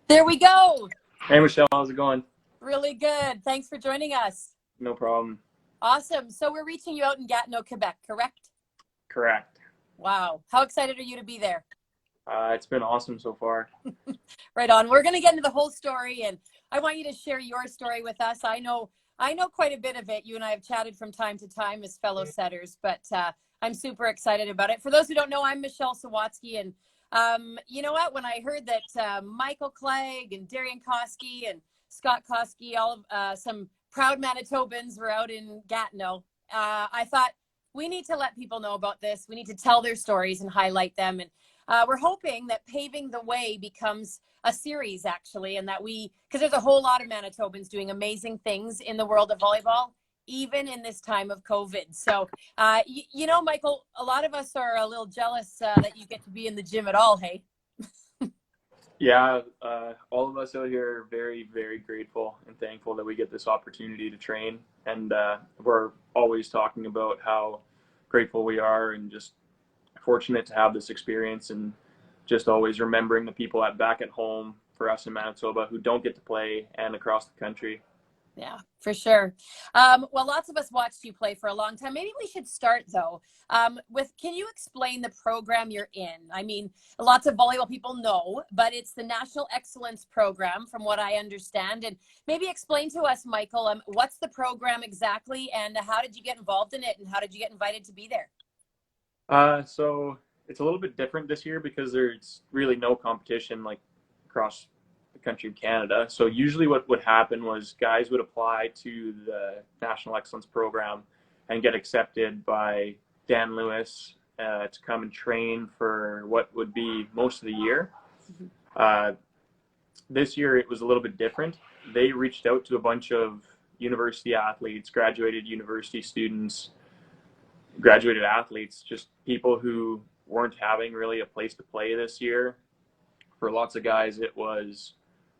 There we go. Hey, Michelle, how's it going? Really good. Thanks for joining us. No problem. Awesome. So we're reaching you out in Gatineau, Quebec, correct? Correct. Wow. How excited are you to be there? It's been awesome so far. Right on. We're going to get into the whole story, and I want you to share your story with us. I know quite a bit of it. You and I have chatted from time to time as fellow setters, but I'm super excited about it. For those who don't know, I'm Michelle Sawatzky, and you know what? When I heard that Mikael Clegg and Darian Koski and Scott Koski, all of some proud Manitobans were out in Gatineau, I thought we need to let people know about this. We need to tell their stories and highlight them. And we're hoping that Paving the Way becomes a series, actually, and that because there's a whole lot of Manitobans doing amazing things in the world of volleyball, even in this time of COVID. So, you know, Michael, a lot of us are a little jealous that you get to be in the gym at all, hey? Yeah, all of us out here are very, very grateful and thankful that we get this opportunity to train. And we're always talking about how grateful we are and just fortunate to have this experience, and just always remembering the people back at home for us in Manitoba who don't get to play and across the country. Yeah, for sure. Well, lots of us watched you play for a long time. Maybe we should start, though, can you explain the program you're in? I mean, lots of volleyball people know, but it's the National Excellence Program, from what I understand. And maybe explain to us, Michael, what's the program exactly, and how did you get involved in it, and how did you get invited to be there? So it's a little bit different this year because there's really no competition like across the country of Canada. So usually what would happen was guys would apply to the National Excellence Program and get accepted by Dan Lewis to come and train for what would be most of the year. This year it was a little bit different. They reached out to a bunch of university athletes, graduated university students, graduated athletes, just people who weren't having really a place to play this year. For lots of guys, it was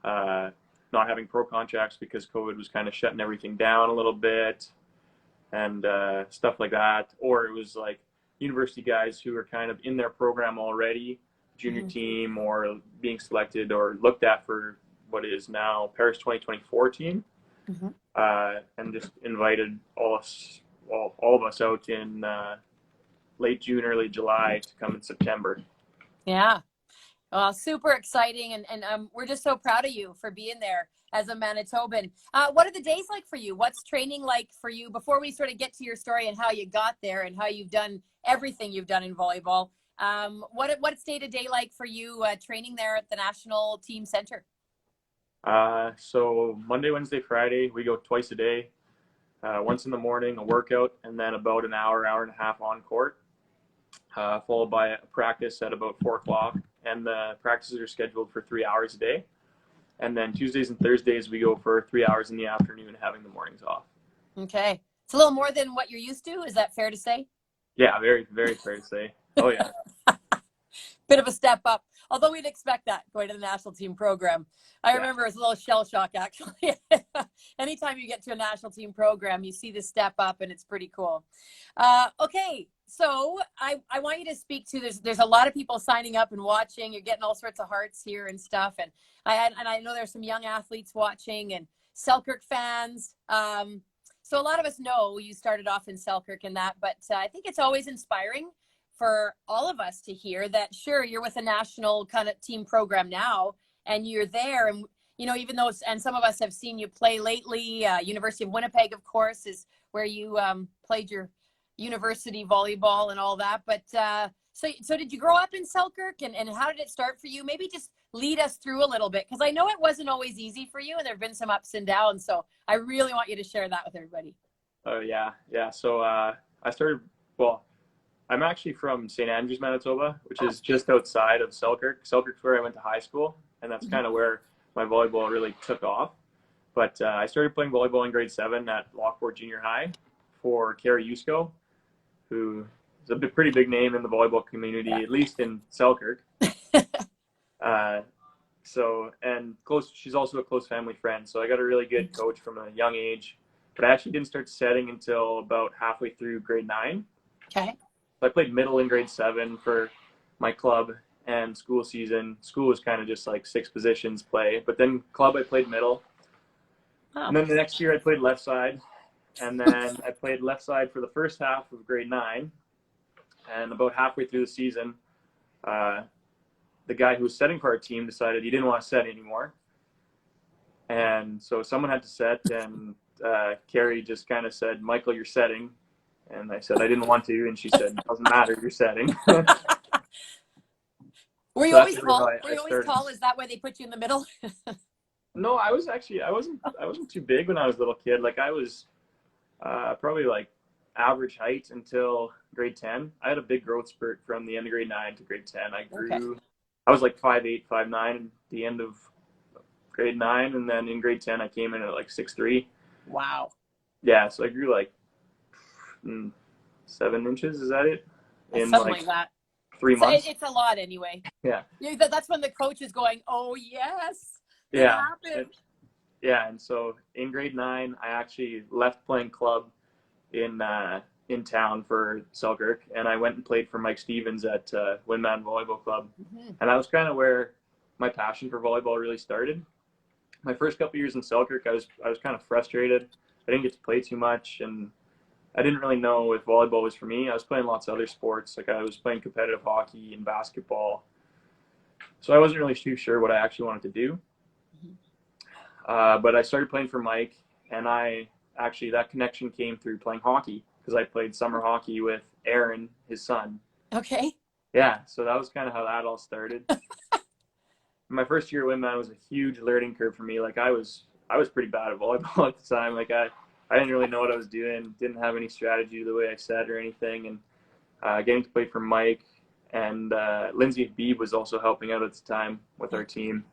not having pro contracts because COVID was kind of shutting everything down a little bit and stuff like that. Or it was like university guys who are kind of in their program already, junior team, or being selected or looked at for what is now Paris 2024 team, and just invited all of us out in late June, early July to come in September. Yeah. Well, super exciting. And we're just so proud of you for being there as a Manitoban. What are the days like for you? What's training like for you? Before we sort of get to your story and how you got there and how you've done everything you've done in volleyball, what's day-to-day like for you training there at the National Team Center? So Monday, Wednesday, Friday, we go twice a day. Once in the morning, a workout, and then about an hour and a half on court, followed by a practice at about 4 o'clock. And the practices are scheduled for 3 hours a day. And then Tuesdays and Thursdays, we go for 3 hours in the afternoon, having the mornings off. Okay. It's a little more than what you're used to. Is that fair to say? Yeah, very, very fair to say. Oh, yeah. Bit of a step up. Although we'd expect that going to the national team program. I remember it was a little shell shock, actually. Anytime you get to a national team program, you see the step up, and it's pretty cool. Okay, so I want you to speak to, there's a lot of people signing up and watching. You're getting all sorts of hearts here and stuff. And I know there's some young athletes watching and Selkirk fans. So a lot of us know you started off in Selkirk and that, but I think it's always inspiring for all of us to hear that, sure, you're with a national kind of team program now, and you're there. And, you know, even though, and some of us have seen you play lately, University of Winnipeg, of course, is where you played your university volleyball and all that. But so did you grow up in Selkirk, and how did it start for you? Maybe just lead us through a little bit, because I know it wasn't always easy for you, and there have been some ups and downs. So I really want you to share that with everybody. Oh, yeah. So I started, I'm actually from St. Andrews, Manitoba, which is just outside of Selkirk. Selkirk's where I went to high school, and that's kind of where my volleyball really took off. But I started playing volleyball in grade 7 at Lockport Junior High for Carrie Yusko, who is a pretty big name in the volleyball community, at least in Selkirk. She's also a close family friend, so I got a really good coach from a young age. But I actually didn't start setting until about halfway through grade 9. Okay. So I played middle in grade 7 for my club, and school season. School was kind of just like 6 positions play, but then club I played middle. Oh. And then the next year I played left side, and then I played left side for the first half of grade 9. And about halfway through the season, the guy who was setting for our team decided he didn't want to set anymore. And so someone had to set, and Carrie just kind of said, "Michael, you're setting." And I said I didn't want to, and she said, "It doesn't matter, you're setting." Were you So always that's really tall? how Were you always started. tall? Is that why they put you in the middle? No, I wasn't too big when I was a little kid. Like I was probably like average height until grade 10. I had a big growth spurt from the end of grade 9 to grade 10. I grew. Okay. I was like 5'8", 5'9" at the end of grade 9, and then in grade 10 I came in at like 6'3". Wow. Yeah, so I grew like 7 inches. Is that it? In Something like like that. 3 So months. it's a lot anyway. Yeah. That's when the coach is going, "Oh yes, it Yeah. happened." And so in grade 9, I actually left playing club in town for Selkirk, and I went and played for Mike Stevens at Wesmen Volleyball Club, and that was kind of where my passion for volleyball really started. My first couple years in Selkirk, I was kind of frustrated. I didn't get to play too much, and I didn't really know if volleyball was for me. I was playing lots of other sports, like I was playing competitive hockey and basketball, so I wasn't really too sure what I actually wanted to do. But I started playing for Mike, and that connection came through playing hockey, because I played summer hockey with Aaron, his son. Okay. Yeah, so that was kind of how that all started. My first year at Windman was a huge learning curve for me. Like I was pretty bad at volleyball at the time. Like I didn't really know what I was doing, didn't have any strategy the way I said or anything. And getting to play for Mike, and Lindsay Habib was also helping out at the time with our team.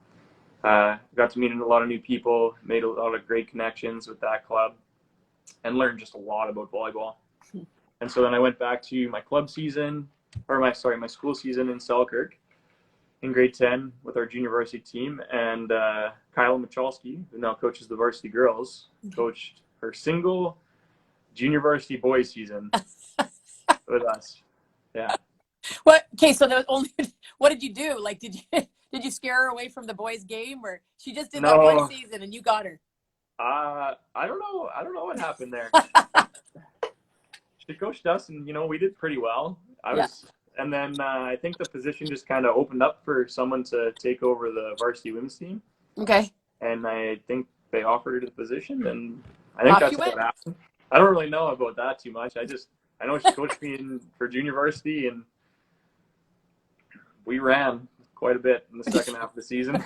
Got to meet a lot of new people, made a lot of great connections with that club, and learned just a lot about volleyball. And so then I went back to my club season, my school season in Selkirk in grade 10 with our junior varsity team, and Kyle Michalski, who now coaches the varsity girls, coached her single junior varsity boys season with us. Yeah. What? Okay, so there was only. What did you do? Like, did you scare her away from the boys' game, or she just did that one season and you got her? I don't know. I don't know what happened there. She coached us, and we did pretty well. And then I think the position just kind of opened up for someone to take over the varsity women's team. Okay. And I think they offered her the position, and I think that's what happened. I don't really know about that too much. I know she coached me for junior varsity, and we ran quite a bit in the second half of the season.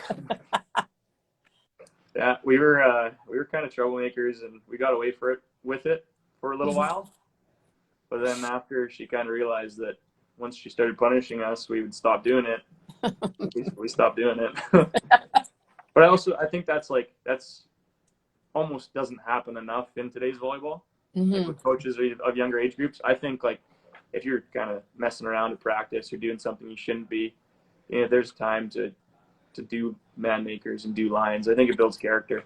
Yeah, we were kind of troublemakers, and we got away with it for a little while. But then after she kind of realized that once she started punishing us, we would stop doing it. We stopped doing it. But I think that's almost doesn't happen enough in today's volleyball. Like with coaches of younger age groups. I think like if you're kind of messing around at practice or doing something you shouldn't be, there's time to do man makers and do lines. I think it builds character.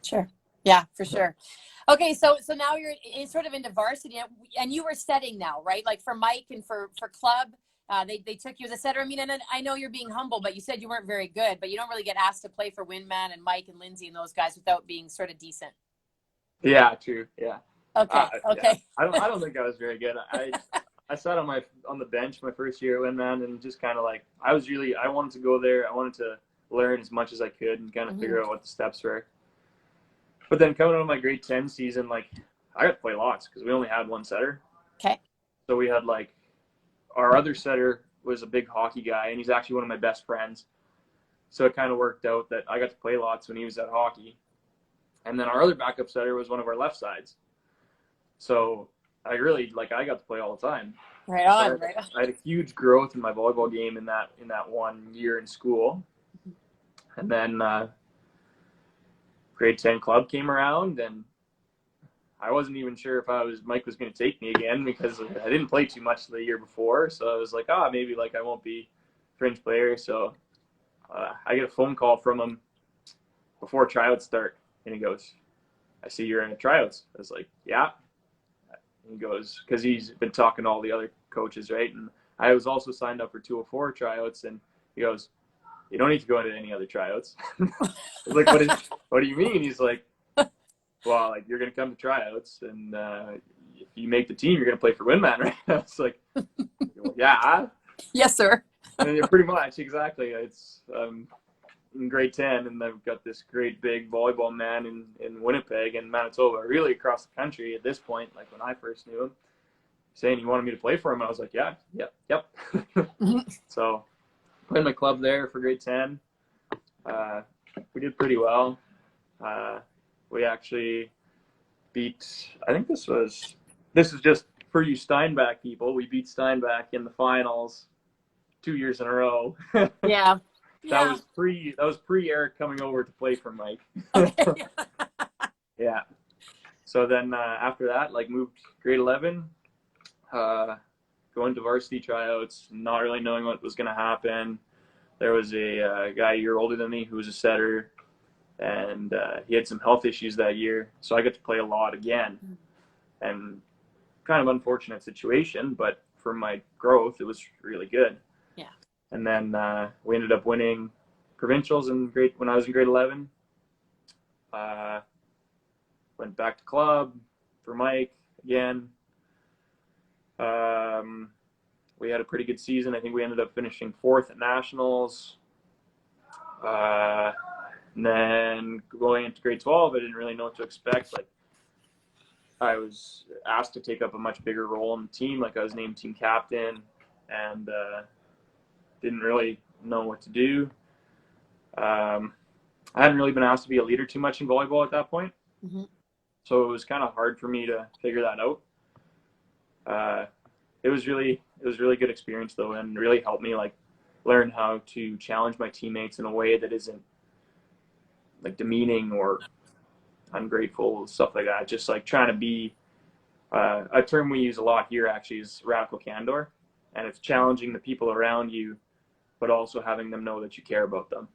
Sure. Yeah, for sure. Okay, so now you're sort of into varsity, and you were setting now, right? Like for Mike and for club, they took you as a setter. I mean, and I know you're being humble, but you said you weren't very good, but you don't really get asked to play for Windman and Mike and Lindsay and those guys without being sort of decent. Yeah, true. Yeah. Okay. Okay. Yeah. I don't think I was very good. I sat on the bench my first year at Windman, and just kind of like I wanted to go there. I wanted to learn as much as I could and kind of figure out what the steps were. But then coming out of my grade 10 season, like I got to play lots because we only had one setter. Okay. So we had like our other setter was a big hockey guy, and he's actually one of my best friends. So it kind of worked out that I got to play lots when he was at hockey. And then our other backup setter was one of our left sides. So I got to play all the time. Right on. I had a huge growth in my volleyball game in that 1 year in school. And then grade 10 club came around, and I wasn't even sure if Mike was going to take me again because I didn't play too much the year before. So I was like, maybe like I won't be fringe player. So I get a phone call from him before tryouts start, and he goes, "I see you're in tryouts." I was like, "Yeah." And he goes, because he's been talking to all the other coaches, right? And I was also signed up for 204 tryouts, and He goes, you don't need to go into any other tryouts. I was like, what do you mean? He's like, well, like, you're going to come to tryouts, and if you make the team, you're going to play for Windman, right? I was like, well, yeah. Yes, sir. And yeah, pretty much, exactly. It's in grade 10, and I've got this great big volleyball man in Winnipeg and Manitoba, really across the country at this point, like when I first knew him, saying he wanted me to play for him. And I was like, yep. So played my club there for grade 10. We did pretty well. We actually beat, I think this is just for you Steinbach people, we beat Steinbach in the finals 2 years in a row. Yeah. That was pre Eric coming over to play for Mike. Okay. Yeah. So then after that, like, moved grade 11, going to varsity tryouts, not really knowing what was going to happen. There was a guy a year older than me who was a setter, and he had some health issues that year. So I got to play a lot again, and kind of unfortunate situation, but for my growth, it was really good. Yeah. And then we ended up winning provincials when I was in grade 11. Went back to club for Mike again. We had a pretty good season. I think we ended up finishing 4th at nationals. And then going into grade 12, I didn't really know what to expect. Like, I was asked to take up a much bigger role in the team. Like, I was named team captain, and didn't really know what to do. I hadn't really been asked to be a leader too much in volleyball at that point. Mm-hmm. So it was kind of hard for me to figure that out. It was really good experience though, and really helped me like learn how to challenge my teammates in a way that isn't like demeaning or ungrateful, stuff like that. Just like trying to be a term we use a lot here actually is radical candor, and it's challenging the people around you, but also having them know that you care about them.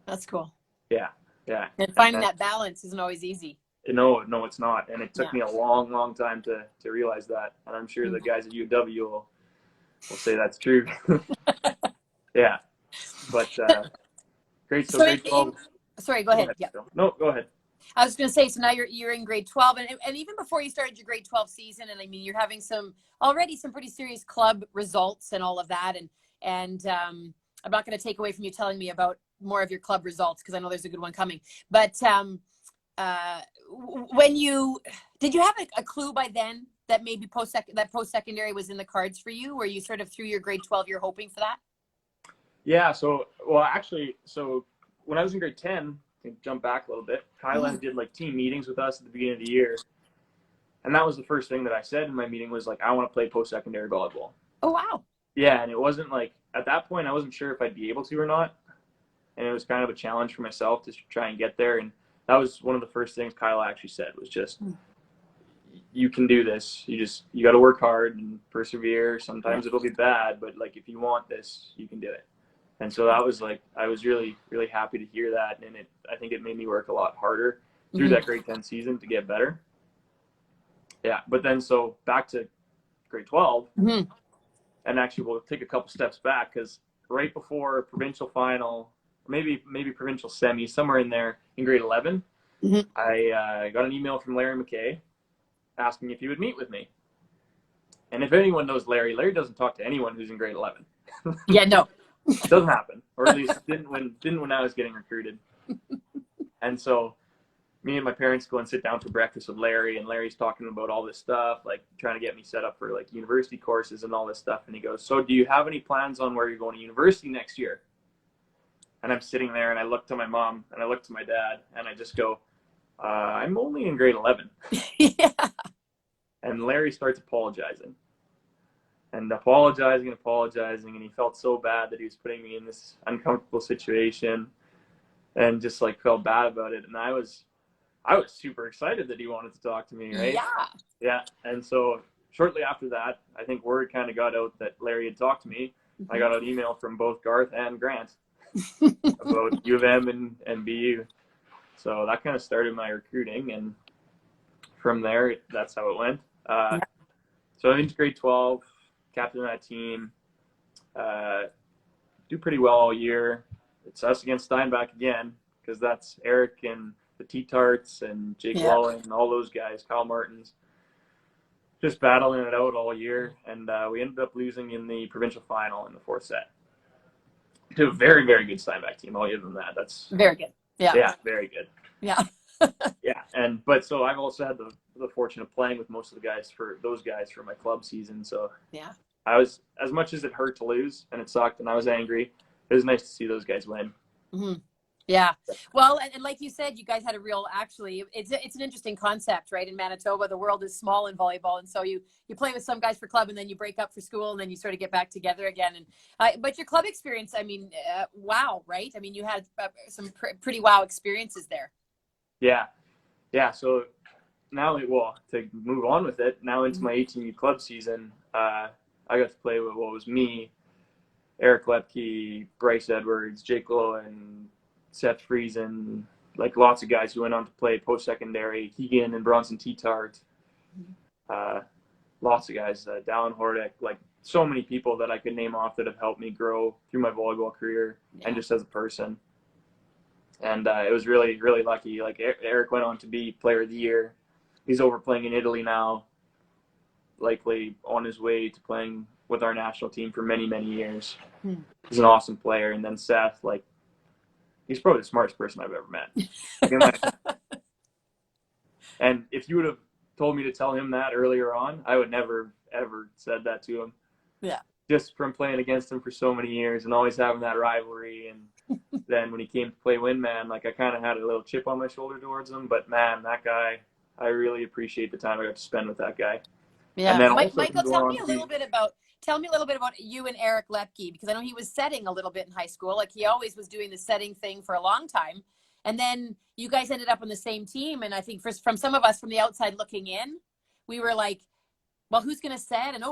That's cool. Yeah. And finding that balance isn't always easy. No, it's not. And it took me a long time to realize that. And I'm sure the guys at UW will say that's true. Yeah. But great. So grade 12. Sorry, go ahead. Yeah. No, go ahead. I was going to say, so now you're in grade 12, and even before you started your grade 12 season, and I mean, you're having already some pretty serious club results and all of that. And I'm not going to take away from you telling me about more of your club results, because I know there's a good one coming. But did you have a clue by then that maybe post-secondary was in the cards for you? Were you sort of through your grade 12, you're hoping for that? Yeah. So when I was in grade 10, to jump back a little bit, Kyla did like team meetings with us at the beginning of the year. And that was the first thing that I said in my meeting was like, I want to play post-secondary volleyball. Oh, wow. Yeah. And it wasn't like, at that point, I wasn't sure if I'd be able to or not. And it was kind of a challenge for myself to try and get there. And that was one of the first things Kyla actually said was just, you can do this. You got to work hard and persevere. Sometimes it'll be bad, but like, if you want this, you can do it. And so that was like, I was really, really happy to hear that. And I think it made me work a lot harder through that grade 10 season to get better. Yeah. But then, so back to grade 12, and actually we'll take a couple steps back, because right before provincial final, maybe provincial semi, somewhere in there in grade 11, I got an email from Larry McKay asking if he would meet with me. And if anyone knows Larry doesn't talk to anyone who's in grade 11. Yeah, no. It doesn't happen, or at least didn't when I was getting recruited. And so me and my parents go and sit down for breakfast with Larry, and Larry's talking about all this stuff, like trying to get me set up for like university courses and all this stuff. And he goes, so do you have any plans on where you're going to university next year? And I'm sitting there, and I look to my mom, and I look to my dad, and I just go, I'm only in grade 11. Yeah. And Larry starts apologizing. And apologizing, and he felt so bad that he was putting me in this uncomfortable situation, and just like felt bad about it. And I was super excited that he wanted to talk to me, right? Yeah. And so shortly after that, I think word kind of got out that Larry had talked to me. I got an email from both Garth and Grant about U of M and BU. So that kind of started my recruiting, and from there, that's how it went. So into grade 12, captain of that team, do pretty well all year. It's us against Steinbach again, because that's Eric and the T-Tarts and Jake Llewellyn and all those guys, Kyle Martins, just battling it out all year. And we ended up losing in the provincial final in the fourth set to a very, very good Steinbach team. I'll give them that. That's very good. Yeah, very good. Yeah. But so I've also had the fortune of playing with most of those guys for my club season. So yeah, I was, as much as it hurt to lose and it sucked and I was angry, it was nice to see those guys win. Mm-hmm. Yeah. Well, and like you said, you guys had a real, actually, it's an interesting concept, right? In Manitoba, the world is small in volleyball. And so you play with some guys for club and then you break up for school and then you sort of get back together again. And but your club experience, I mean, wow, right? I mean, you had some pretty wow experiences there. Yeah. So now, to move on with it, now into my 18U club season, I got to play with what was me, Eric Lepke, Bryce Edwards, Jake Llewellyn, Seth Friesen, like lots of guys who went on to play post-secondary, Keegan and Bronson T-Tart, lots of guys, Dallin Hordick, like so many people that I could name off that have helped me grow through my volleyball career and just as a person. And it was really, really lucky. Like Eric went on to be Player of the Year. He's over playing in Italy now, likely on his way to playing with our national team for many, many years. He's an awesome player. And then Seth, like, he's probably the smartest person I've ever met. And if you would have told me to tell him that earlier on, I would never, ever said that to him. Yeah. Just from playing against him for so many years and always having that rivalry. And then when he came to play Windman, like I kind of had a little chip on my shoulder towards him. But man, that guy, I really appreciate the time I got to spend with that guy. Yeah. And then Michael, tell me a little bit about you and Eric Lepke, because I know he was setting a little bit in high school. Like he always was doing the setting thing for a long time. And then you guys ended up on the same team. And I think from some of us from the outside looking in, we were like, well, who's going to set? And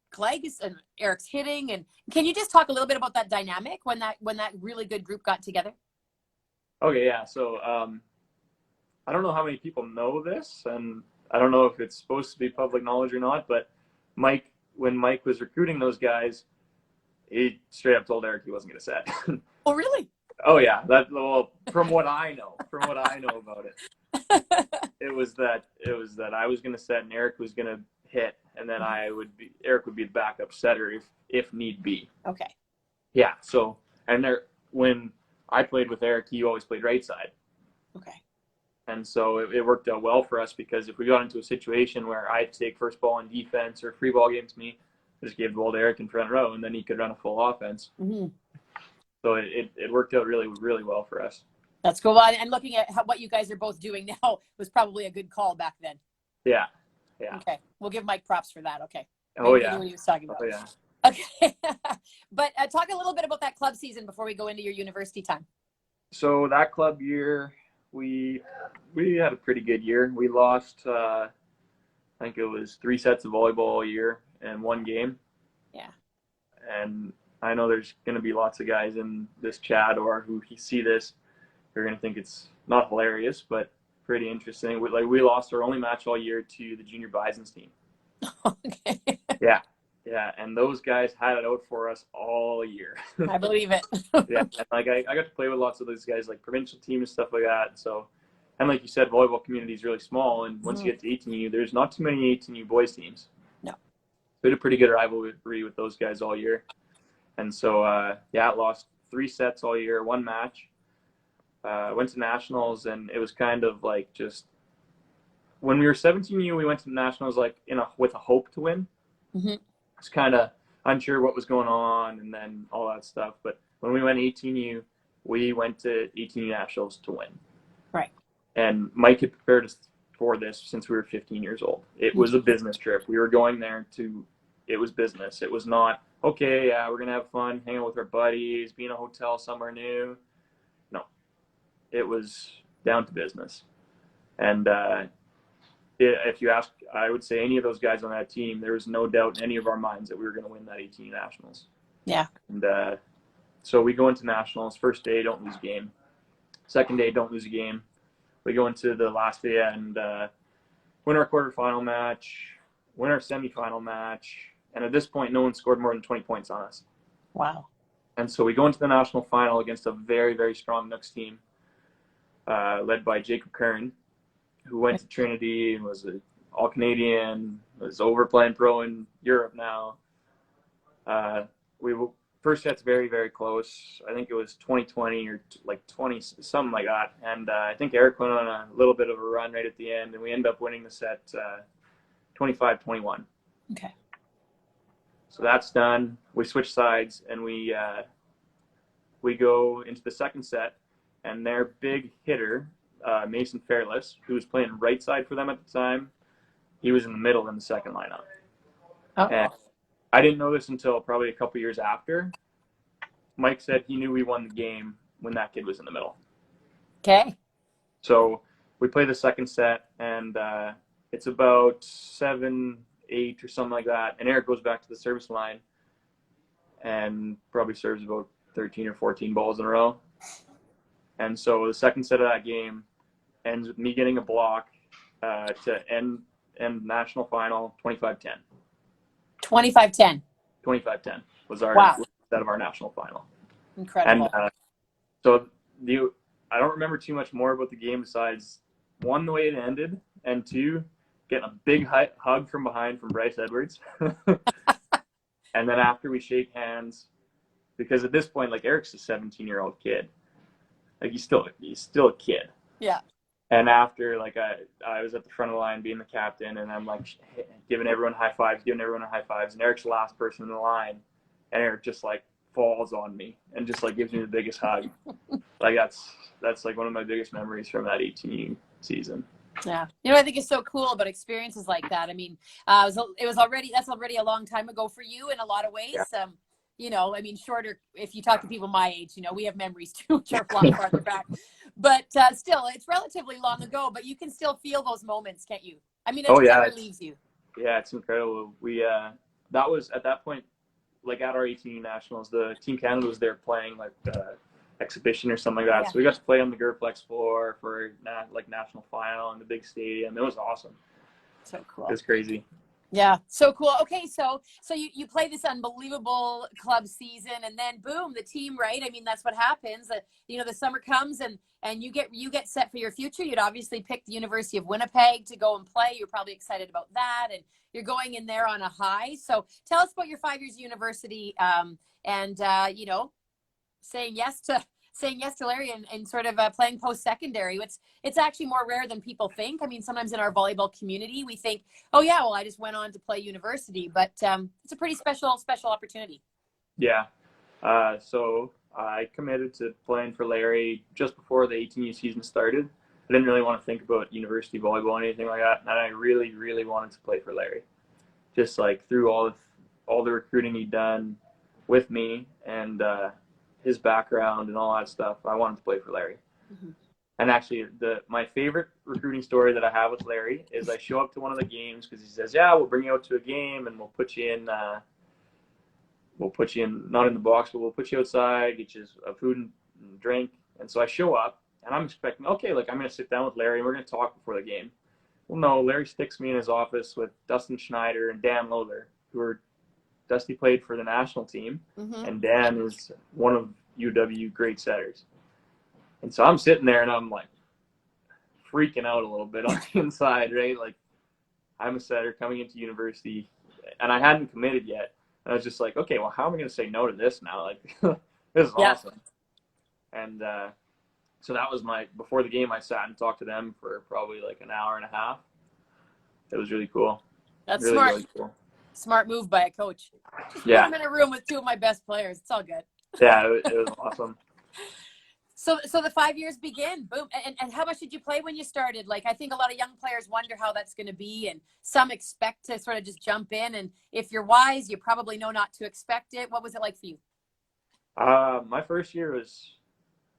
Clegg and Eric's hitting. And can you just talk a little bit about that dynamic when that really good group got together? Okay, yeah. So I don't know how many people know this, and I don't know if it's supposed to be public knowledge or not, but when Mike was recruiting those guys, he straight up told Eric he wasn't going to set. Oh, really? Oh yeah, from what I know about it, it was that I was going to set and Eric was going to hit, and then Eric would be the backup setter if need be. Okay. Yeah. So when I played with Eric, he always played right side. Okay. And so it worked out well for us, because if we got into a situation where I had to take first ball on defense or free ball against me, I just gave the ball to Eric in front row, and then he could run a full offense. Mm-hmm. So it worked out really, really well for us. That's cool. And looking at what you guys are both doing now was probably a good call back then. Yeah. Okay. We'll give Mike props for that. Okay. Oh, Maybe yeah. He knew what he was talking about. Oh, yeah. Okay. But talk a little bit about that club season before we go into your university time. So that club year, we had a pretty good year. We lost, I think it was 3 sets of volleyball all year and 1 game. Yeah. And I know there's going to be lots of guys in this chat or who see this who are going to think it's not hilarious, but pretty interesting. We lost our only match all year to the junior Bisons team. Okay. Yeah, and those guys had it out for us all year. I believe it. Yeah, and I got to play with lots of those guys, like provincial team and stuff like that. So, and like you said, volleyball community is really small, and once you get to 18U, there's not too many 18U boys teams. No. We had a pretty good rivalry with those guys all year. And so, lost 3 sets all year, 1 match. Went to nationals, and it was kind of like just when we were 17U, we went to nationals like with a hope to win. Mm-hmm. It's kind of unsure what was going on, and then all that stuff. But when we went 18U, we went to 18U nationals to win. Right. And Mike had prepared us for this since we were 15 years old. It was a business trip. We were going there it was business. It was not, okay, yeah, we're going to have fun, hang out with our buddies, be in a hotel somewhere new. No. It was down to business. And if you ask, I would say any of those guys on that team, there was no doubt in any of our minds that we were going to win that 18 nationals. Yeah. And so we go into nationals. First day, don't lose a game. Second day, don't lose a game. We go into the last day and win our quarterfinal match, win our semifinal match. And at this point, no one scored more than 20 points on us. Wow. And so we go into the national final against a very, very strong Nooks team, led by Jacob Kern, who went to Trinity and was an All-Canadian, was over playing pro in Europe now. First set's very, very close. I think it was 20-20 or like 20, something like that. And I think Eric went on a little bit of a run right at the end, and we end up winning the set 25-21. Okay. So that's done. We switch sides, and we go into the second set, and their big hitter, Mason Fairless, who was playing right side for them at the time, he was in the middle in the second lineup. Oh. And I didn't know this until probably a couple years after. Mike said he knew we won the game when that kid was in the middle. Okay. So we play the second set, and it's about 7-8 or something like that. And Eric goes back to the service line and probably serves about 13 or 14 balls in a row. And so the second set of that game ends with me getting a block to end national final 25-10. 25-10. 25-10 was our set of our national final. Incredible. And so I don't remember too much more about the game besides, one, the way it ended, and two, getting a big hug from behind from Bryce Edwards. And then after we shake hands, because at this point, like, Eric's a 17-year-old kid. Like, he's still a kid. Yeah. And after, like, I was at the front of the line being the captain, and I'm like giving everyone high fives, and Eric's the last person in the line, and Eric just like falls on me and just like gives me the biggest hug. Like, that's like one of my biggest memories from that 18 season. Yeah. You know, I think it's so cool about experiences that's already a long time ago for you in a lot of ways. Yeah. You know, I mean, shorter, if you talk to people my age, you know, we have memories too, which are a lot farther back. But still, it's relatively long ago, but you can still feel those moments, can't you? I mean, it never leaves you. Yeah, it's incredible. We that was at that point, like at our 18 nationals, the Team Canada was there playing like exhibition or something like that. Yeah. So we got to play on the Gerplex floor for national final in the big stadium. It was awesome. So cool. It was crazy. Yeah, so cool. Okay, so you play this unbelievable club season, and then boom, the team, right? I mean, that's what happens. You know, the summer comes, and you get set for your future. You'd obviously pick the University of Winnipeg to go and play. You're probably excited about that, and you're going in there on a high. So tell us about your 5 years of university, and you know, saying yes to Larry and sort of playing post-secondary. It's actually more rare than people think. I mean, sometimes in our volleyball community, we think, oh yeah, well, I just went on to play university, but it's a pretty special opportunity. Yeah. So I committed to playing for Larry just before the 18U season started. I didn't really want to think about university volleyball or anything like that, and I really, really wanted to play for Larry. Just like through all the recruiting he'd done with me and his background and all that stuff, I wanted to play for Larry. Mm-hmm. And actually, my favorite recruiting story that I have with Larry is I show up to one of the games because he says, "Yeah, we'll bring you out to a game and we'll put you in not in the box, but we'll put you outside, get you a food and drink." And so I show up and I'm expecting, okay, like I'm going to sit down with Larry and we're going to talk before the game. Well, no, Larry sticks me in his office with Dustin Schneider and Dan Lothar, who are Dusty played for the national team, mm-hmm. and Dan is one of UW great setters. And so I'm sitting there and I'm like freaking out a little bit on the inside, right? Like, I'm a setter coming into university and I hadn't committed yet. And I was just like, okay, well, how am I going to say no to this now? Like, this is awesome. And so that was before the game, I sat and talked to them for probably like an hour and a half. It was really cool. That's really, smart. Really cool. Smart move by a coach. Just put him in a room with two of my best players. It's all good. Yeah, it was awesome. So the 5 years begin. Boom. And how much did you play when you started? Like, I think a lot of young players wonder how that's going to be, and some expect to sort of just jump in. And if you're wise, you probably know not to expect it. What was it like for you? My first year was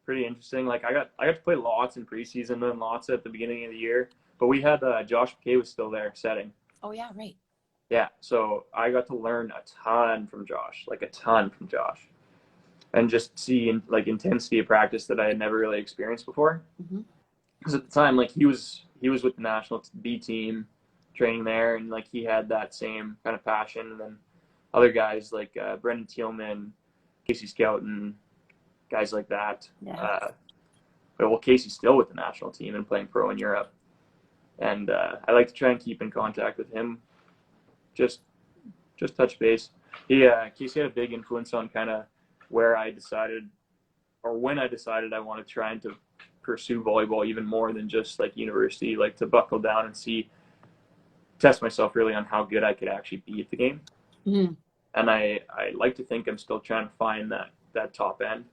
pretty interesting. Like, I got to play lots in preseason and lots at the beginning of the year. But we had Josh McKay was still there setting. Oh yeah, right. Yeah, so I got to learn a ton from Josh, and just see like intensity of practice that I had never really experienced before. Because at the time, like he was with the national B team, training there, and like he had that same kind of passion. And then other guys like Brendan Thielman, Casey Scout and guys like that. Yeah. But well, Casey's still with the national team and playing pro in Europe. And I like to try and keep in contact with him. Just touch base. Casey had a big influence on kind of where I decided, or when I decided I wanted to try and to pursue volleyball even more than just like university, like to buckle down and test myself really on how good I could actually be at the game. Mm-hmm. And I like to think I'm still trying to find that top end.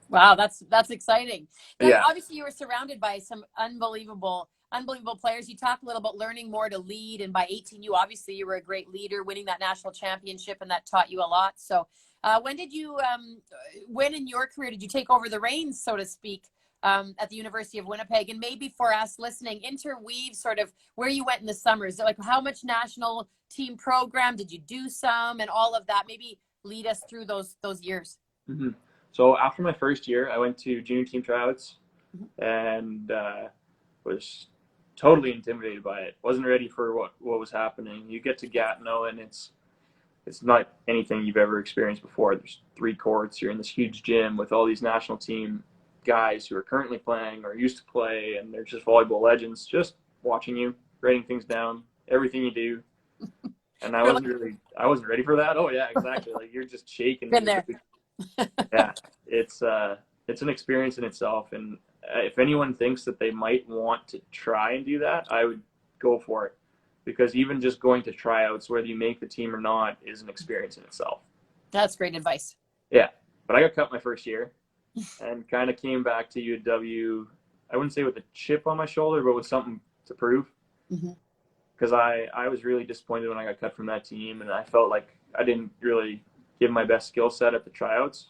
Wow, that's exciting. Now, Yeah. obviously, you were surrounded by some unbelievable players. You talked a little about learning more to lead, and by 18, you were a great leader, winning that national championship, and that taught you a lot. So, when in your career did you take over the reins, so to speak, at the University of Winnipeg? And maybe for us listening, interweave sort of where you went in the summers, like how much national team program did you do some, and all of that. Maybe lead us through those years. Mm-hmm. So after my first year, I went to junior team tryouts and was totally intimidated by it. Wasn't ready for what was happening. You get to Gatineau and it's not anything you've ever experienced before. There's 3 courts. You're in this huge gym with all these national team guys who are currently playing or used to play, and they're just volleyball legends, just watching you, writing things down, everything you do. And I wasn't ready for that. Oh yeah, exactly. Like you're just shaking. Been there. Yeah, it's an experience in itself, and if anyone thinks that they might want to try and do that, I would go for it, because even just going to tryouts, whether you make the team or not, is an experience in itself. That's great advice. Yeah, but I got cut my first year and kind of came back to UW, I wouldn't say with a chip on my shoulder, but with something to prove, because I was really disappointed when I got cut from that team, and I felt like I didn't really give my best skill set at the tryouts.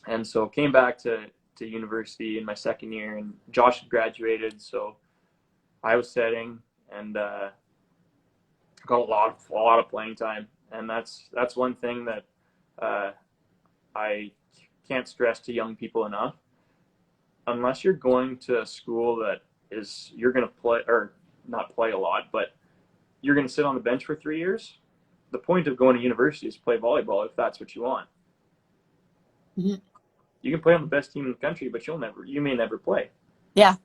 And so came back to university in my second year, and Josh had graduated, so I was setting and got a lot of playing time. And that's one thing that I can't stress to young people enough. Unless you're going to a school that you're going to play, or not play a lot, but you're going to sit on the bench for 3 years, the point of going to university is to play volleyball if that's what you want. Mm-hmm. You can play on the best team in the country, but you may never play. Yeah.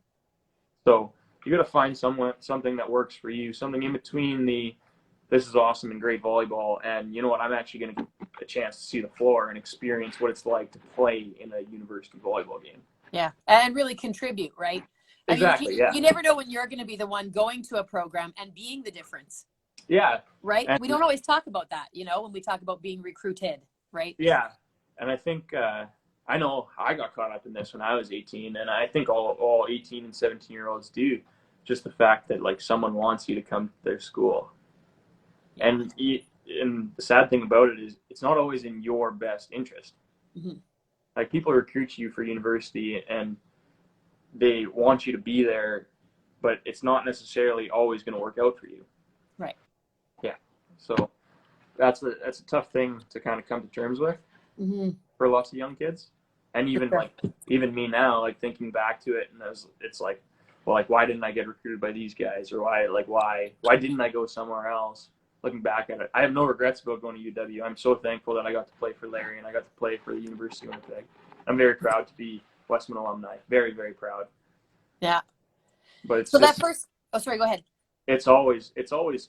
So you got to find something that works for you, something in between this is awesome and great volleyball, and you know what, I'm actually going to get a chance to see the floor and experience what it's like to play in a university volleyball game. Yeah, and really contribute, right? Exactly. You never know when you're going to be the one going to a program and being the difference. Yeah. Right? And we don't always talk about that, when we talk about being recruited, right? Yeah. And I think, I know I got caught up in this when I was 18, and I think all 18 and 17-year-olds do. Just the fact that, like, someone wants you to come to their school. Yeah. And the sad thing about it is it's not always in your best interest. Mm-hmm. Like, people recruit you for university, and they want you to be there, but it's not necessarily always going to work out for you. Right. Yeah. So that's a tough thing to kind of come to terms with for lots of young kids. And even even me now, like thinking back to it, and it's like, well, like, why didn't I get recruited by these guys, or why didn't I go somewhere else? Looking back at it, I have no regrets about going to UW. I'm so thankful that I got to play for Larry and I got to play for the University of Winnipeg. I'm very proud to be Wesmen alumni. Very, very proud. Yeah. But it's so just, that first. Oh, sorry. Go ahead. It's always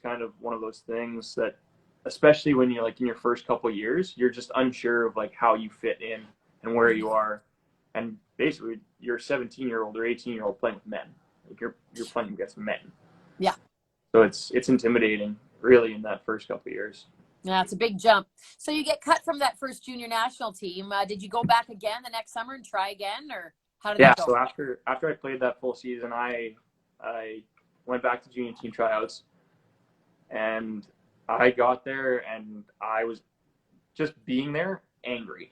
kind of one of those things that, especially when you're like in your first couple of years, you're just unsure of like how you fit in and where you are, and basically you're a 17-year-old or 18-year-old playing with men. Like you're playing against men. Yeah. So it's intimidating, really, in that first couple of years. Yeah, it's a big jump. So you get cut from that first junior national team. Did you go back again the next summer and try again, or how did that go? So after I played that full season, I went back to junior team tryouts, and I got there, and I was just being there angry.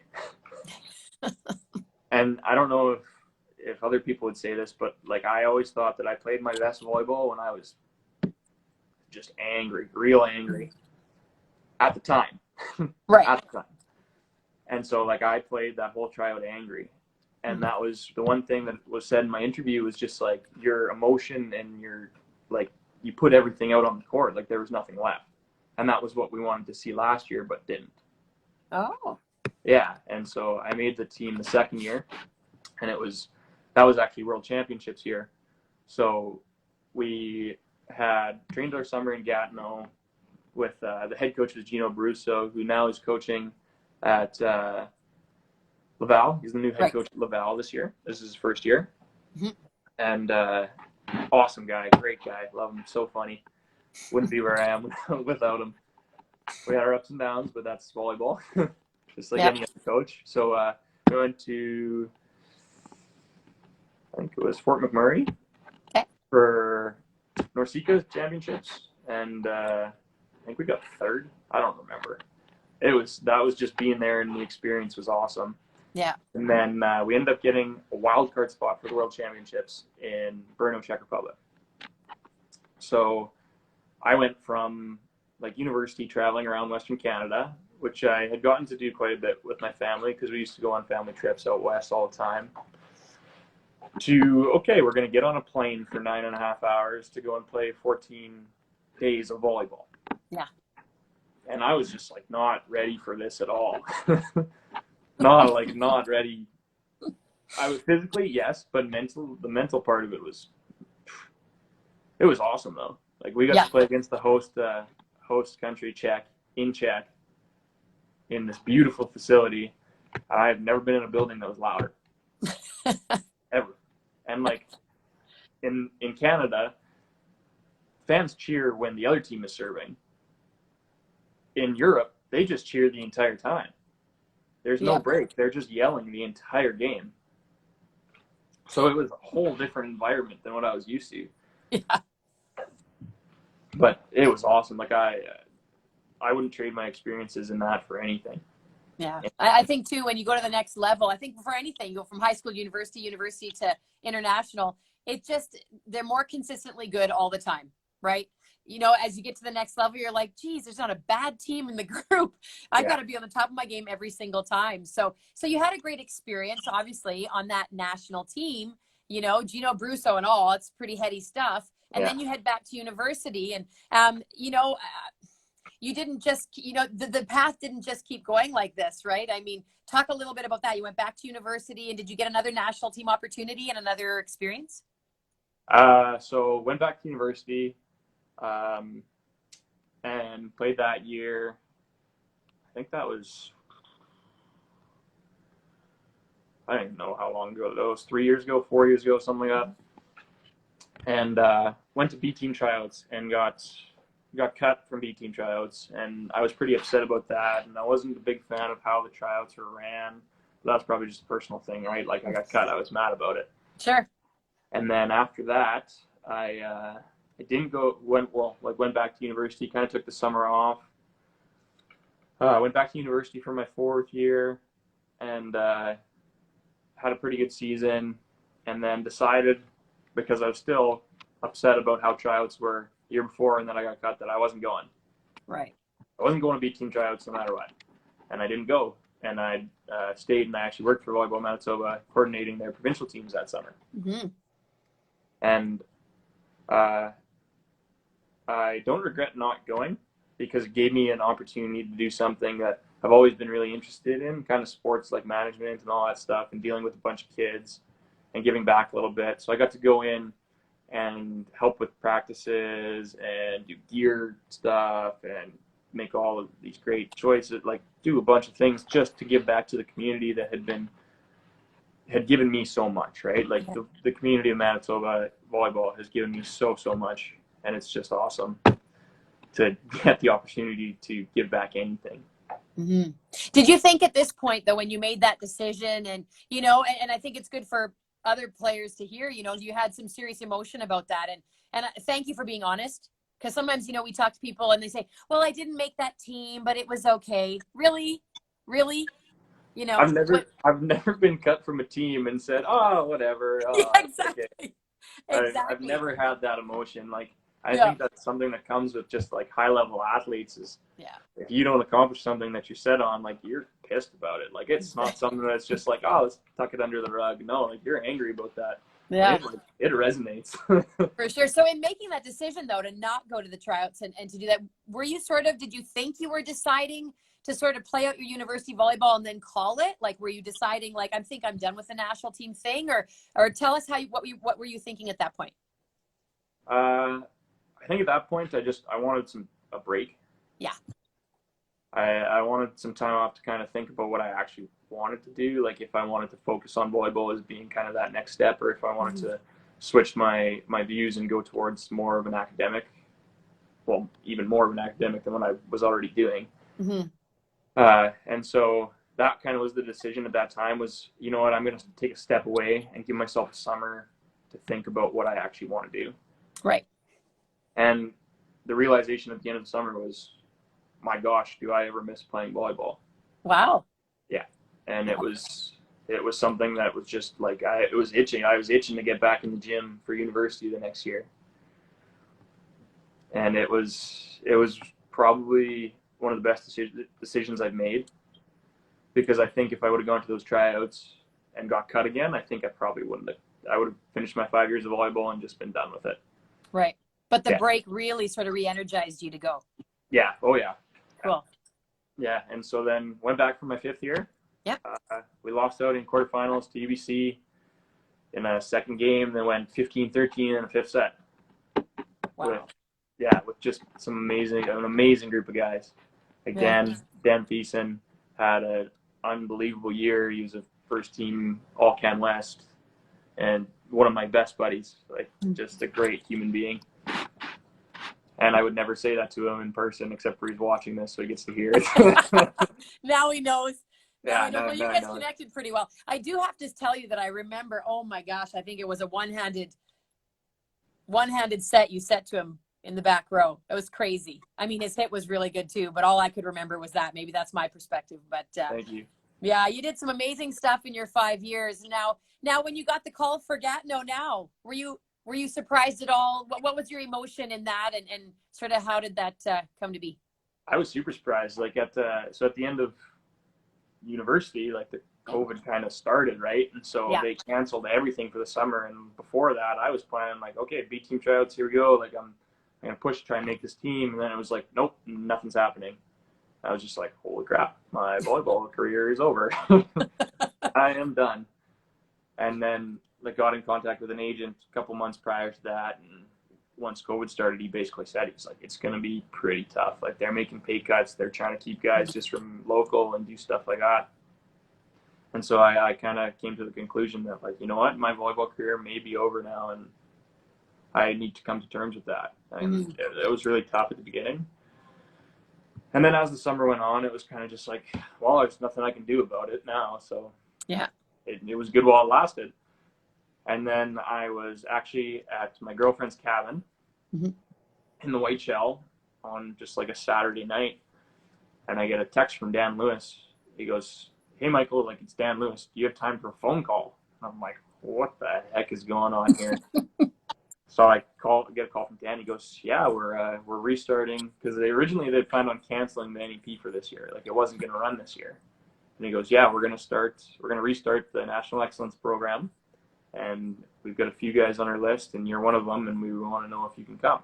And I don't know if other people would say this, but like I always thought that I played my best volleyball when I was just angry, real angry at the time. Right. At the time. And so like I played that whole tryout angry. And that was the one thing that was said in my interview, was just like your emotion and your, like, you put everything out on the court, like there was nothing left. And that was what we wanted to see last year, but didn't. Oh, Yeah, and so I made the team the second year, and that was actually World Championships year. So we had trained our summer in Gatineau with the head coach was Gino Brusso, who now is coaching at Laval. He's the new head coach at Laval this year. This is his first year. Mm-hmm. And awesome guy, great guy. Love him, so funny. Wouldn't be where I am without him. We had our ups and downs, but that's volleyball, just like any other coach. So we went to, I think it was Fort McMurray for Norseca Championships, and I think we got third. I don't remember. That was just being there, and the experience was awesome. Yeah. And then we ended up getting a wild card spot for the World Championships in Brno, Czech Republic. So I went from like university traveling around Western Canada, which I had gotten to do quite a bit with my family because we used to go on family trips out west all the time, to, okay, we're going to get on a plane for 9.5 hours to go and play 14 days of volleyball. Yeah. And I was just like not ready for this at all. not ready. I was physically, yes, but the mental part of it was awesome though. Like we got to play against the host country Czech in this beautiful facility. I've never been in a building that was louder. Ever. And like in Canada, fans cheer when the other team is serving. In Europe, they just cheer the entire time. There's no break. They're just yelling the entire game. So it was a whole different environment than what I was used to. Yeah. But it was awesome. Like I wouldn't trade my experiences in that for anything. Yeah. I think too, when you go to the next level, I think for anything, you go from high school, university to international, they're more consistently good all the time, right? You know, as you get to the next level, you're like, geez, there's not a bad team in the group. I got to be on the top of my game every single time. So you had a great experience, obviously, on that national team, you know, Gino Brusso and all. It's pretty heady stuff. And then you head back to university, and, you know, you didn't just, you know, the path didn't just keep going like this, right? I mean, talk a little bit about that. You went back to university, and did you get another national team opportunity and another experience? So went back to university. And played that year. I think that was, I don't even know how long ago that was, 3 years ago, 4 years ago, something like that. And went to B team tryouts and got cut from B team tryouts, and I was pretty upset about that. And I wasn't a big fan of how the tryouts were ran. But that's probably just a personal thing, right? Like I got cut, I was mad about it. Sure. And then after that, I didn't go, went back to university, kind of took the summer off. Went back to university for my 4th year, and had a pretty good season, and then decided, because I was still upset about how tryouts were the year before and then I got cut, that I wasn't going. Right. I wasn't going to B team tryouts no matter what. And I didn't go. And I stayed, and I actually worked for Volleyball Manitoba, coordinating their provincial teams that summer. Mm-hmm. And I don't regret not going, because it gave me an opportunity to do something that I've always been really interested in, kind of sports like management and all that stuff, and dealing with a bunch of kids and giving back a little bit. So I got to go in and help with practices and do gear stuff and make all of these great choices, like do a bunch of things just to give back to the community that had given me so much, right? Like the community of Manitoba volleyball has given me so much, and it's just awesome to get the opportunity to give back anything. Mm-hmm. Did you think at this point, though, when you made that decision, and, you know, and I think it's good for other players to hear, you know, you had some serious emotion about that, and thank you for being honest, because sometimes, you know, we talk to people and they say, well, I didn't make that team, but it was okay. Really? You know, I've never been cut from a team and said, oh, whatever. Oh, yeah, exactly. Okay. Exactly. I've never had that emotion. Like, I think that's something that comes with just like high level athletes is if you don't accomplish something that you're set on, like you're pissed about it. Like it's not something that's just like, oh, let's tuck it under the rug. No, like you're angry about that. Yeah. It resonates. For sure. So in making that decision though, to not go to the tryouts and to do that, were you did you think you were deciding to sort of play out your university volleyball and then call it? Like, were you deciding like, I think I'm done with the national team thing, or tell us what were you thinking at that point? I think at that point, I wanted a break. Yeah. I wanted some time off to kind of think about what I actually wanted to do. Like if I wanted to focus on volleyball as being kind of that next step, or if I wanted to switch my views and go towards more of an academic, well, even more of an academic than what I was already doing. And so that kind of was the decision at that time was, you know what, I'm going to take a step away and give myself a summer to think about what I actually want to do. Right. And the realization at the end of the summer was, my gosh, do I ever miss playing volleyball? Wow. Yeah. And it was something that was just like, it was itching. I was itching to get back in the gym for university the next year. And it was probably one of the best decisions I've made, because I think if I would have gone to those tryouts and got cut again, I think I probably wouldn't have. I would have finished my 5 years of volleyball and just been done with it. Right. But the break really sort of re-energized you to go. Yeah. Oh, yeah. Cool. Yeah. And so then went back for my 5th year. Yep. We lost out in quarterfinals to UBC in a second game, then went 15-13 in a 5th set. Wow. With just an amazing group of guys. Like Dan Thiessen had an unbelievable year. He was a first team All-Can West and one of my best buddies, like just a great human being. And I would never say that to him in person, except for he's watching this, so he gets to hear it. Now he knows. Yeah, well, you guys connected pretty well. I do have to tell you that I remember, oh my gosh, I think it was a one-handed set you set to him in the back row. It was crazy. I mean, his hit was really good too, but all I could remember was that. Maybe that's my perspective, but thank you. Yeah, you did some amazing stuff in your 5 years. Now when you got the call for Gatineau, were you surprised at all? What was your emotion in that, and sort of how did that come to be? I was super surprised. Like at the end of university, like the COVID kind of started, right? And so they canceled everything for the summer. And before that, I was planning like, okay, B team tryouts, here we go. Like I'm gonna push to try and make this team. And then it was like, nope, nothing's happening. I was just like, holy crap, my volleyball career is over. I am done. And then like got in contact with an agent a couple months prior to that, and once COVID started, he basically said, he's like, it's going to be pretty tough. Like they're making pay cuts. They're trying to keep guys just from local and do stuff like that. And so I kind of came to the conclusion that like, you know what, my volleyball career may be over now, and I need to come to terms with that. And it was really tough at the beginning. And then as the summer went on, it was kind of just like, well, there's nothing I can do about it now. So yeah, it was good while it lasted. And then I was actually at my girlfriend's cabin in the White Shell on just like a Saturday night. And I get a text from Dan Lewis. He goes, hey, Michael, like it's Dan Lewis. Do you have time for a phone call? And I'm like, what the heck is going on here? So I get a call from Dan. He goes, yeah, we're restarting, because originally they planned on canceling the NEP for this year. Like it wasn't going to run this year. And he goes, yeah, we're going to restart the National Excellence Program. And we've got a few guys on our list, and you're one of them, and we want to know if you can come.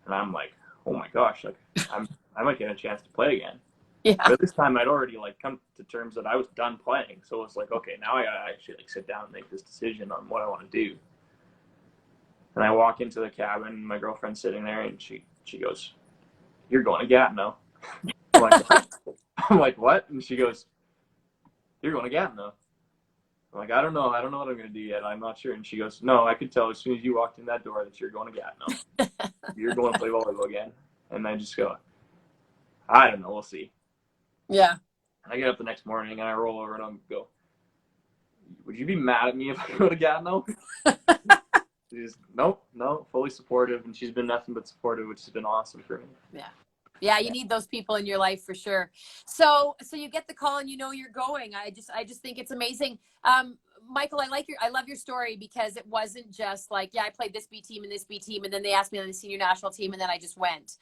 And I'm like, oh my gosh, like I might get a chance to play again. Yeah. But this time I'd already like come to terms that I was done playing. So it's like, okay, now I gotta actually like sit down and make this decision on what I want to do. And I walk into the cabin, and my girlfriend's sitting there, and she goes, you're going to Gatineau. I'm like, what? And she goes, you're going to Gatineau. I'm like, I don't know what I'm going to do yet. I'm not sure. And she goes, no, I could tell as soon as you walked in that door that you're going to Gatineau. You're going to play volleyball again. And I just go, I don't know. We'll see. Yeah. And I get up the next morning, and I roll over, and I go, would you be mad at me if I go to Gatineau? She's no, fully supportive, and she's been nothing but supportive, which has been awesome for me. Yeah, you need those people in your life for sure. So you get the call, and you know you're going. I just think it's amazing. Michael, I love your story, because it wasn't just like, yeah, I played this B team and this B team, and then they asked me on the senior national team, and then I just went.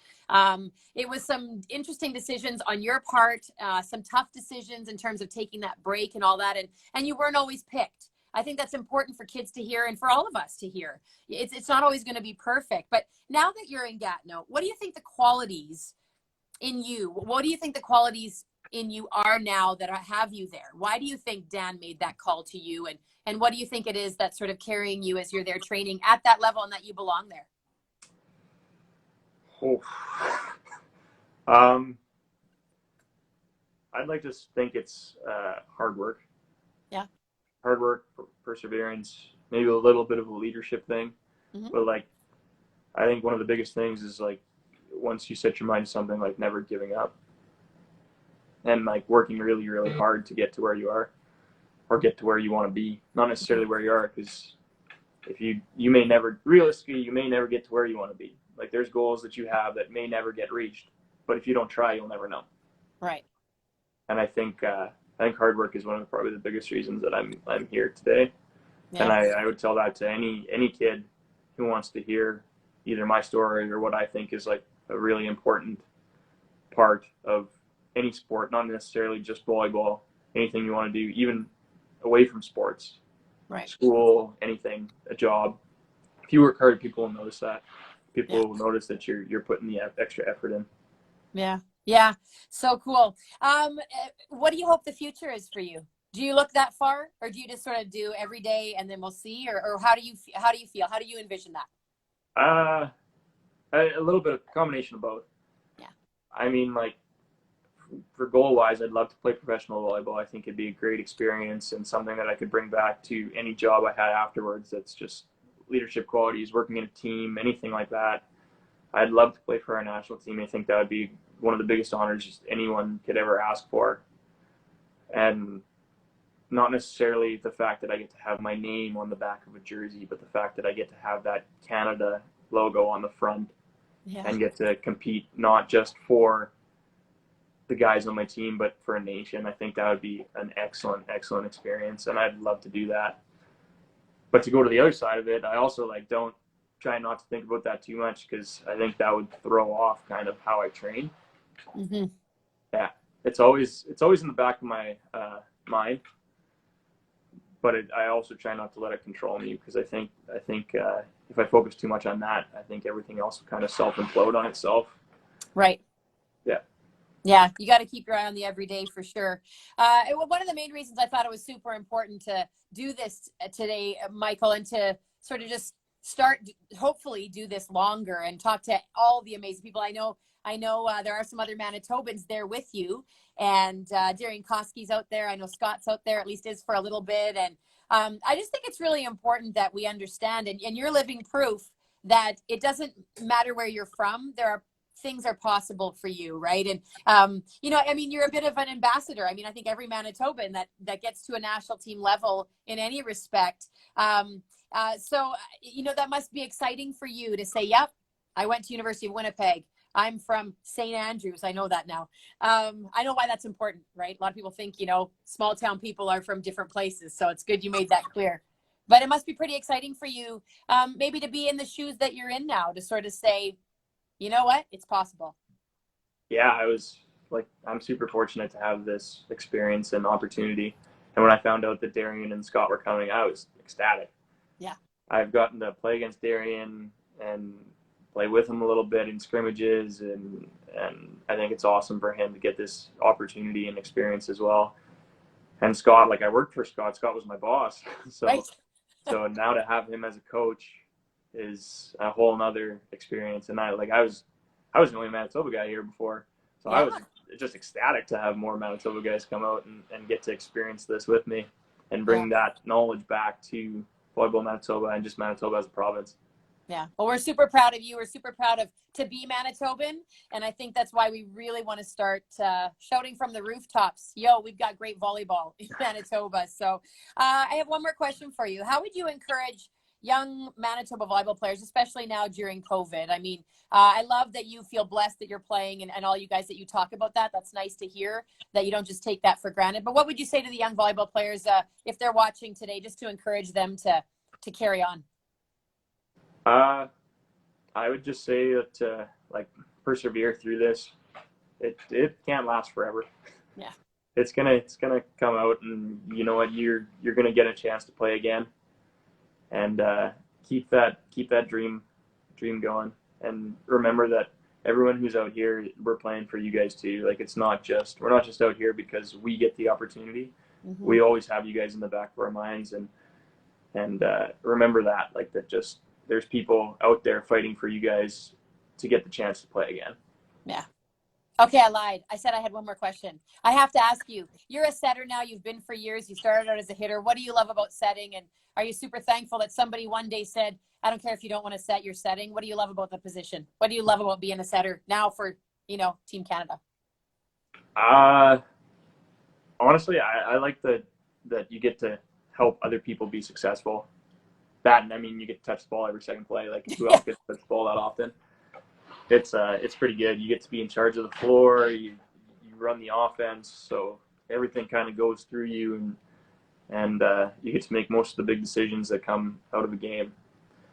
It was some interesting decisions on your part, some tough decisions in terms of taking that break and all that, and you weren't always picked. I think that's important for kids to hear, and for all of us to hear. It's not always going to be perfect, but now that you're in Gatineau, what do you think the qualities in you? What do you think the qualities in you are now that have you there? Why do you think Dan made that call to you? And what do you think it is that's sort of carrying you as you're there training at that level and that you belong there? Oh. I'd like to think it's hard work. Yeah. Hard work, perseverance, maybe a little bit of a leadership thing. Mm-hmm. But like, I think one of the biggest things is like, once you set your mind to something, like never giving up and like working really, really hard to get to where you are or get to where you want to be. Not necessarily where you are, because if you may never, realistically, you may never get to where you want to be. Like there's goals that you have that may never get reached, but if you don't try, you'll never know. Right. And I think hard work is one of probably the biggest reasons that I'm here today. Yeah. And I would tell that to any kid who wants to hear either my story or what I think is like a really important part of any sport, not necessarily just volleyball, anything you want to do, even away from sports, right. School, anything, a job. If you work hard, people will notice that. People Yeah. will notice that you're putting the extra effort in. Yeah. Yeah. So cool. What do you hope the future is for you? Do you look that far, or do you just sort of do every day and then we'll see, or how do you feel? How do you envision that? A little bit of combination of both. Yeah. I mean, like, for goal wise, I'd love to play professional volleyball. I think it'd be a great experience and something that I could bring back to any job I had afterwards. That's just leadership qualities, working in a team, anything like that. I'd love to play for our national team. I think that would be one of the biggest honors anyone could ever ask for. And not necessarily the fact that I get to have my name on the back of a jersey, but the fact that I get to have that Canada logo on the front. Yeah. And get to compete not just for the guys on my team, but for a nation. I think that would be an excellent, excellent experience, and I'd love to do that. But to go to the other side of it, I also like don't try not to think about that too much, because I think that would throw off kind of how I train. Mm-hmm. Yeah, it's always in the back of my mind, but I also try not to let it control me, because I think if I focus too much on that, I think everything else will kind of self-implode on itself. Right. Yeah. Yeah, you got to keep your eye on the everyday for sure. One of the main reasons I thought it was super important to do this today, Michael, and to sort of just hopefully do this longer and talk to all the amazing people. I know there are some other Manitobans there with you, and Darian Koski's out there. I know Scott's out there, at least is for a little bit. And I just think it's really important that we understand, and you're living proof that it doesn't matter where you're from. Things are possible for you, right? And I mean, you're a bit of an ambassador. I mean, I think every Manitoban that gets to a national team level in any respect. So that must be exciting for you to say, yep, I went to University of Winnipeg. I'm from St. Andrews. I know that now. I know why that's important, right? A lot of people think, small town people are from different places. So it's good you made that clear. But it must be pretty exciting for you, maybe to be in the shoes that you're in now, to sort of say, you know what? It's possible. Yeah, I'm super fortunate to have this experience and opportunity. And when I found out that Darian and Scott were coming, I was ecstatic. Yeah. I've gotten to play against Darian and play with him a little bit in scrimmages, and I think it's awesome for him to get this opportunity and experience as well. And Scott, I worked for Scott. Scott was my boss. So, right. So now to have him as a coach is a whole nother experience. And I was the only Manitoba guy here before, so yeah. I was just ecstatic to have more Manitoba guys come out and get to experience this with me and bring that knowledge back to Volleyball Manitoba and just Manitoba as a province. Yeah. Well, we're super proud of you. We're super proud to be Manitoban. And I think that's why we really want to start shouting from the rooftops, yo, we've got great volleyball in Manitoba. So I have one more question for you. How would you encourage young Manitoba volleyball players, especially now during COVID? I mean, I love that you feel blessed that you're playing and all you guys that you talk about that. That's nice to hear that you don't just take that for granted. But what would you say to the young volleyball players if they're watching today, just to encourage them to carry on? I would just say that persevere through this. It can't last forever. Yeah. It's gonna come out, and you know what, you're gonna get a chance to play again. And keep that dream going, and remember that everyone who's out here, we're playing for you guys too. Like we're not just out here because we get the opportunity. Mm-hmm. We always have you guys in the back of our minds, and remember that, like that just there's people out there fighting for you guys to get the chance to play again. Yeah. Okay, I lied. I said I had one more question. I have to ask you, you're a setter now. You've been for years. You started out as a hitter. What do you love about setting? And are you super thankful that somebody one day said, I don't care if you don't want to set, you're setting? What do you love about the position? What do you love about being a setter now for, Team Canada? Honestly, I like that you get to help other people be successful. That, and I mean, you get to touch the ball every second play. Like, who else gets to touch the ball that often? It's pretty good. You get to be in charge of the floor. You run the offense, so everything kind of goes through you, and you get to make most of the big decisions that come out of the game.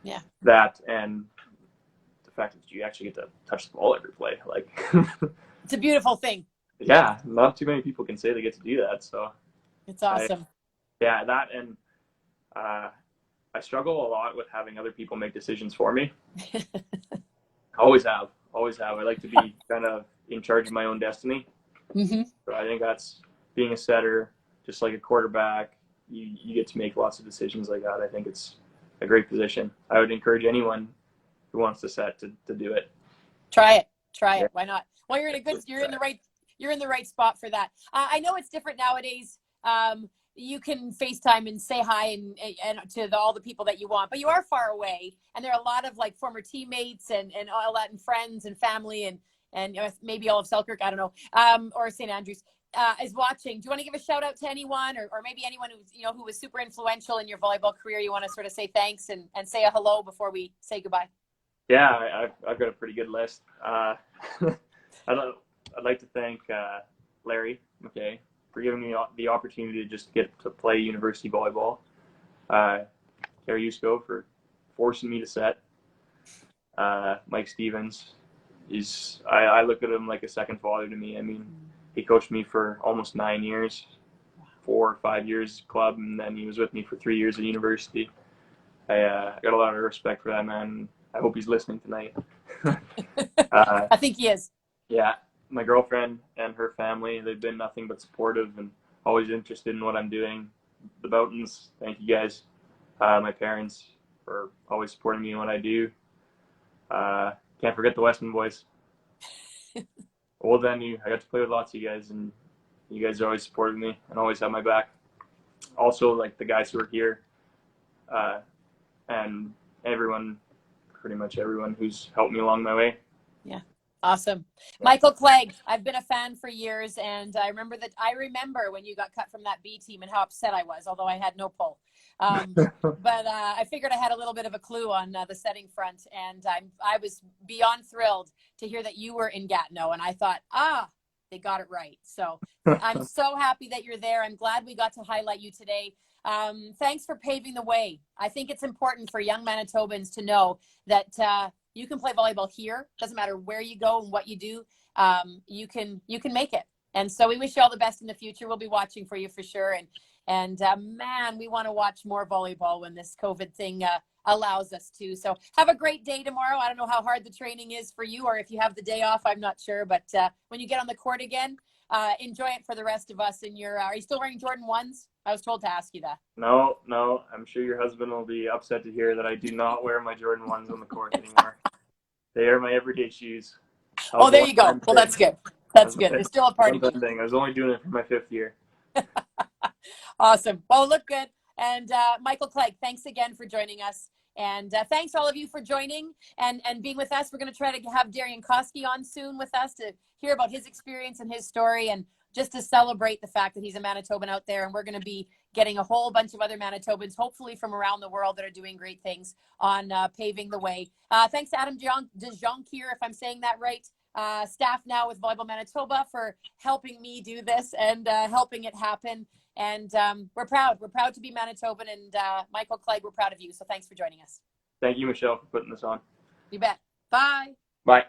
Yeah. That and the fact that you actually get to touch the ball every play, like it's a beautiful thing. Yeah, not too many people can say they get to do that. So it's awesome. That and I struggle a lot with having other people make decisions for me. Always have. I like to be kind of in charge of my own destiny. Mm-hmm. So I think that's being a setter, just like a quarterback. You get to make lots of decisions like that. I think it's a great position. I would encourage anyone who wants to set to do it. Try it. Why not? Well, you're in the right spot for that. I know it's different nowadays. You can FaceTime and say hi and to all the people that you want, but you are far away, and there are a lot of like former teammates and all that, and friends and family and maybe all of Selkirk, I don't know, or St. Andrews is watching. Do you want to give a shout out to anyone, or maybe anyone who was super influential in your volleyball career? You want to sort of say thanks and say a hello before we say goodbye? Yeah, I've got a pretty good list. I'd like to thank Larry McKay for giving me the opportunity to just get to play university volleyball. Gary Yusko for forcing me to set. Mike Stevens I look at him like a second father to me. I mean, he coached me for almost 9 years, 4 or 5 years club, and then he was with me for 3 years at university. I got a lot of respect for that man. I hope he's listening tonight. I think he is. Yeah, my girlfriend and her family, they've been nothing but supportive and always interested in what I'm doing. The Boutons, thank you guys. My parents for always supporting me in what I do. Can't forget the Wesmen boys. Old and new. I got to play with lots of you guys, and you guys always supported me and always had my back. Also, like the guys who are here, and pretty much everyone who's helped me along my way. Yeah. Awesome. Yeah. Mikael Clegg, I've been a fan for years, and I remember when you got cut from that B team and how upset I was, although I had no pull. But I figured I had a little bit of a clue on the setting front, and I was beyond thrilled to hear that you were in Gatineau, and I thought, they got it right. So I'm so happy that you're there. I'm glad we got to highlight you today. Thanks for paving the way. I think it's important for young Manitobans to know that you can play volleyball here. Doesn't matter where you go and what you do. You can make it. And so we wish you all the best in the future. We'll be watching for you for sure. And man, we want to watch more volleyball when this COVID thing allows us to. So have a great day tomorrow. I don't know how hard the training is for you, or if you have the day off, I'm not sure. But when you get on the court again, enjoy it for the rest of us. And are you still wearing Jordan 1s? I was told to ask you that. No. I'm sure your husband will be upset to hear that I do not wear my Jordan 1s on the court anymore. They are my everyday shoes. Oh, there you go. Well, that's good. That's good. They're still a part of you. I was only doing it for my 5th year. Awesome. Well, look good. And Mikael Clegg, thanks again for joining us. And thanks all of you for joining and being with us. We're going to try to have Darian Koski on soon with us to hear about his experience and his story, and just to celebrate the fact that he's a Manitoban out there. And we're going to be getting a whole bunch of other Manitobans, hopefully from around the world, that are doing great things on Paving the Way. Thanks to Adam DeJonquier, if I'm saying that right, staff now with Volleyball Manitoba, for helping me do this and helping it happen. And we're proud. We're proud to be Manitoban. And Mikael Clegg, we're proud of you. So thanks for joining us. Thank you, Michelle, for putting this on. You bet. Bye. Bye.